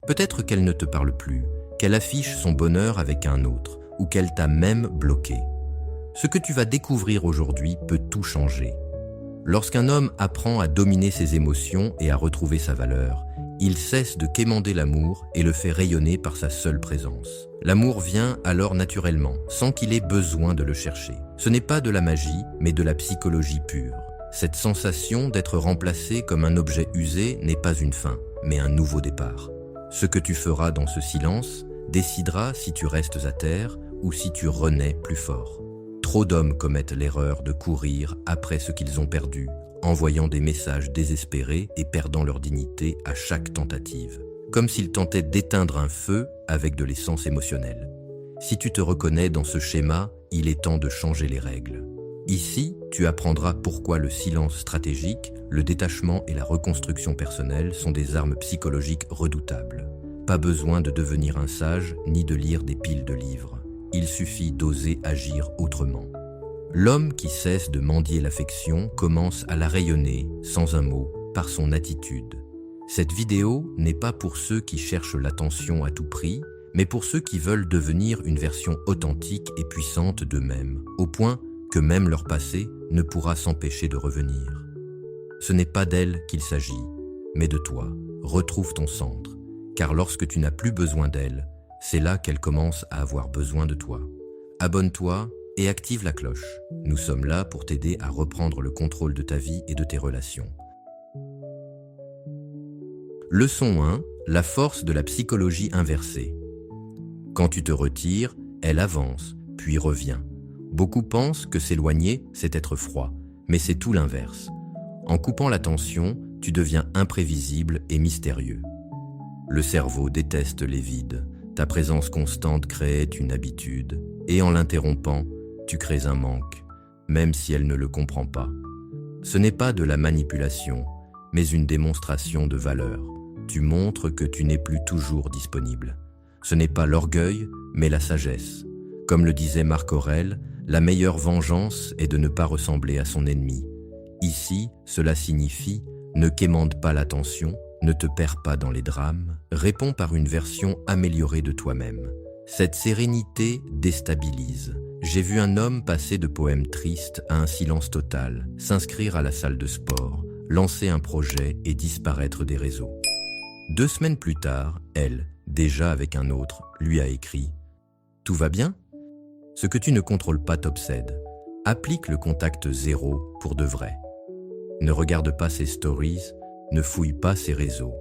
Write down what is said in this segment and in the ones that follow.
Peut-être qu'elle ne te parle plus, qu'elle affiche son bonheur avec un autre, ou qu'elle t'a même bloqué. Ce que tu vas découvrir aujourd'hui peut tout changer. Lorsqu'un homme apprend à dominer ses émotions et à retrouver sa valeur, il cesse de quémander l'amour et le fait rayonner par sa seule présence. L'amour vient alors naturellement, sans qu'il ait besoin de le chercher. Ce n'est pas de la magie, mais de la psychologie pure. Cette sensation d'être remplacé comme un objet usé n'est pas une fin, mais un nouveau départ. Ce que tu feras dans ce silence décidera si tu restes à terre ou si tu renais plus fort. Trop d'hommes commettent l'erreur de courir après ce qu'ils ont perdu, envoyant des messages désespérés et perdant leur dignité à chaque tentative, comme s'ils tentaient d'éteindre un feu avec de l'essence émotionnelle. Si tu te reconnais dans ce schéma, il est temps de changer les règles. Ici, tu apprendras pourquoi le silence stratégique, le détachement et la reconstruction personnelle sont des armes psychologiques redoutables. Pas besoin de devenir un sage ni de lire des piles de livres. Il suffit d'oser agir autrement. L'homme qui cesse de mendier l'affection commence à la rayonner, sans un mot, par son attitude. Cette vidéo n'est pas pour ceux qui cherchent l'attention à tout prix, mais pour ceux qui veulent devenir une version authentique et puissante d'eux-mêmes, au point que même leur passé ne pourra s'empêcher de revenir. Ce n'est pas d'elle qu'il s'agit, mais de toi. Retrouve ton centre, car lorsque tu n'as plus besoin d'elle, c'est là qu'elle commence à avoir besoin de toi. Abonne-toi et active la cloche. Nous sommes là pour t'aider à reprendre le contrôle de ta vie et de tes relations. Leçon 1. La force de la psychologie inversée. Quand tu te retires, elle avance, puis revient. Beaucoup pensent que s'éloigner, c'est être froid, mais c'est tout l'inverse. En coupant l'attention, tu deviens imprévisible et mystérieux. Le cerveau déteste les vides. Ta présence constante crée une habitude, et en l'interrompant, tu crées un manque, même si elle ne le comprend pas. Ce n'est pas de la manipulation, mais une démonstration de valeur. Tu montres que tu n'es plus toujours disponible. Ce n'est pas l'orgueil, mais la sagesse. Comme le disait Marc Aurèle, la meilleure vengeance est de ne pas ressembler à son ennemi. Ici, cela signifie « ne quémande pas l'attention », ne te perds pas dans les drames, réponds par une version améliorée de toi-même. Cette sérénité déstabilise. J'ai vu un homme passer de poèmes tristes à un silence total, s'inscrire à la salle de sport, lancer un projet et disparaître des réseaux. 2 semaines plus tard, elle, déjà avec un autre, lui a écrit « Tout va bien ? Ce que tu ne contrôles pas t'obsède. Applique le contact zéro pour de vrai. Ne regarde pas ses stories, ne fouille pas ses réseaux.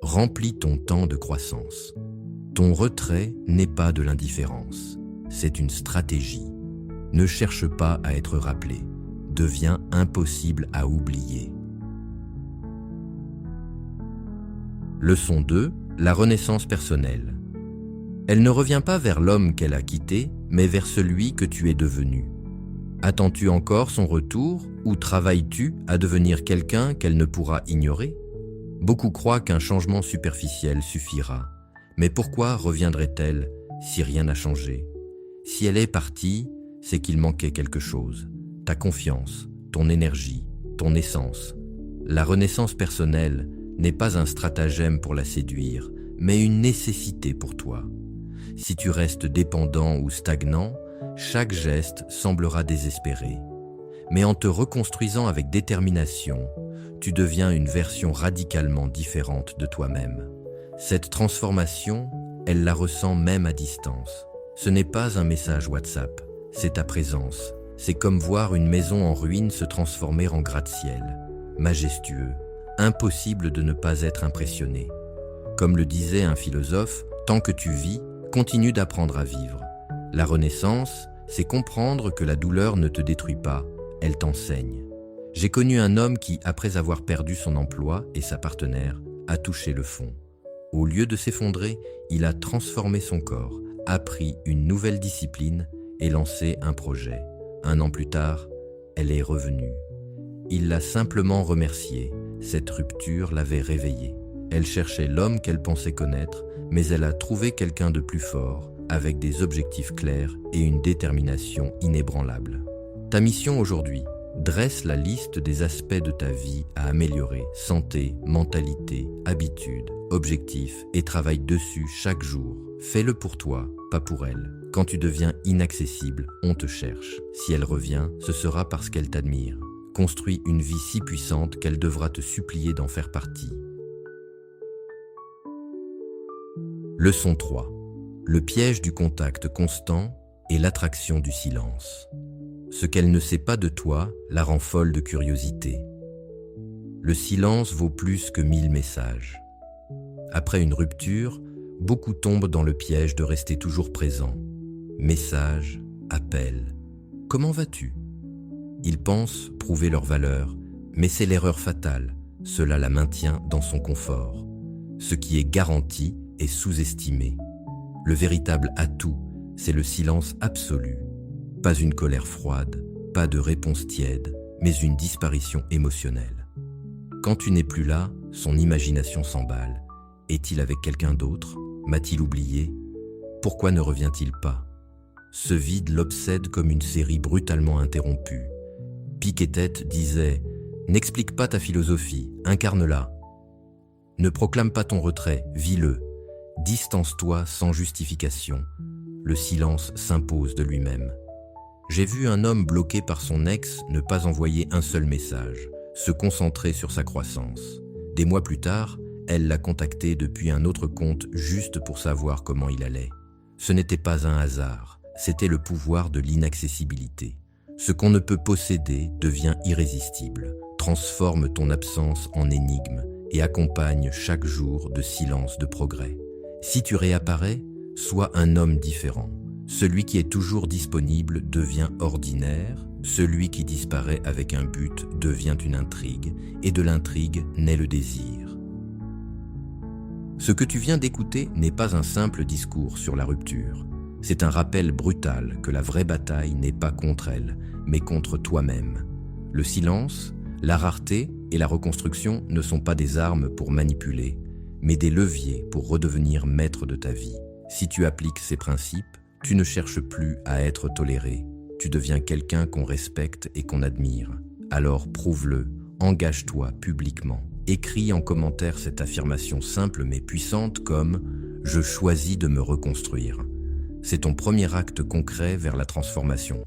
Remplis ton temps de croissance. Ton retrait n'est pas de l'indifférence. C'est une stratégie. Ne cherche pas à être rappelé. Deviens impossible à oublier. Leçon 2. La renaissance personnelle. Elle ne revient pas vers l'homme qu'elle a quitté, mais vers celui que tu es devenu. Attends-tu encore son retour ou travailles-tu à devenir quelqu'un qu'elle ne pourra ignorer ? Beaucoup croient qu'un changement superficiel suffira. Mais pourquoi reviendrait-elle si rien n'a changé ? Si elle est partie, c'est qu'il manquait quelque chose. Ta confiance, ton énergie, ton essence. La renaissance personnelle n'est pas un stratagème pour la séduire, mais une nécessité pour toi. Si tu restes dépendant ou stagnant, chaque geste semblera désespéré. Mais en te reconstruisant avec détermination, tu deviens une version radicalement différente de toi-même. Cette transformation, elle la ressent même à distance. Ce n'est pas un message WhatsApp, c'est ta présence. C'est comme voir une maison en ruine se transformer en gratte-ciel. Majestueux, impossible de ne pas être impressionné. Comme le disait un philosophe, tant que tu vis, continue d'apprendre à vivre. La renaissance, c'est comprendre que la douleur ne te détruit pas, elle t'enseigne. J'ai connu un homme qui, après avoir perdu son emploi et sa partenaire, a touché le fond. Au lieu de s'effondrer, il a transformé son corps, appris une nouvelle discipline et lancé un projet. 1 an plus tard, elle est revenue. Il l'a simplement remerciée. Cette rupture l'avait réveillée. Elle cherchait l'homme qu'elle pensait connaître, mais elle a trouvé quelqu'un de plus fort, avec des objectifs clairs et une détermination inébranlable. Ta mission aujourd'hui, Dresse la liste des aspects de ta vie à améliorer, santé, mentalité, habitudes, objectifs, et travaille dessus chaque jour. Fais-le pour toi, pas pour elle. Quand tu deviens inaccessible, on te cherche. Si elle revient, ce sera parce qu'elle t'admire. Construis une vie si puissante qu'elle devra te supplier d'en faire partie. Leçon 3. Le piège du contact constant et l'attraction du silence. Ce qu'elle ne sait pas de toi la rend folle de curiosité. Le silence vaut plus que 1000 messages. Après une rupture, beaucoup tombent dans le piège de rester toujours présent. Messages, appels. Comment vas-tu? Ils pensent prouver leur valeur, mais c'est l'erreur fatale. Cela la maintient dans son confort. Ce qui est garanti est sous-estimé. Le véritable atout, c'est le silence absolu. Pas une colère froide, pas de réponse tiède, mais une disparition émotionnelle. Quand tu n'es plus là, son imagination s'emballe. Est-il avec quelqu'un d'autre? M'a-t-il oublié? Pourquoi ne revient-il pas? Ce vide l'obsède comme une série brutalement interrompue. Piketty disait « N'explique pas ta philosophie, incarne-la. Ne proclame pas ton retrait, vis-le. Distance-toi sans justification. Le silence s'impose de lui-même. » J'ai vu un homme bloqué par son ex ne pas envoyer un seul message, se concentrer sur sa croissance. Des mois plus tard, elle l'a contacté depuis un autre compte juste pour savoir comment il allait. Ce n'était pas un hasard, c'était le pouvoir de l'inaccessibilité. Ce qu'on ne peut posséder devient irrésistible, transforme ton absence en énigme et accompagne chaque jour de silence de progrès. Si tu réapparais, sois un homme différent. Celui qui est toujours disponible devient ordinaire, celui qui disparaît avec un but devient une intrigue, et de l'intrigue naît le désir. Ce que tu viens d'écouter n'est pas un simple discours sur la rupture. C'est un rappel brutal que la vraie bataille n'est pas contre elle, mais contre toi-même. Le silence, la rareté et la reconstruction ne sont pas des armes pour manipuler, mais des leviers pour redevenir maître de ta vie. Si tu appliques ces principes, tu ne cherches plus à être toléré, tu deviens quelqu'un qu'on respecte et qu'on admire. Alors prouve-le, engage-toi publiquement. Écris en commentaire cette affirmation simple mais puissante comme « Je choisis de me reconstruire ». C'est ton premier acte concret vers la transformation.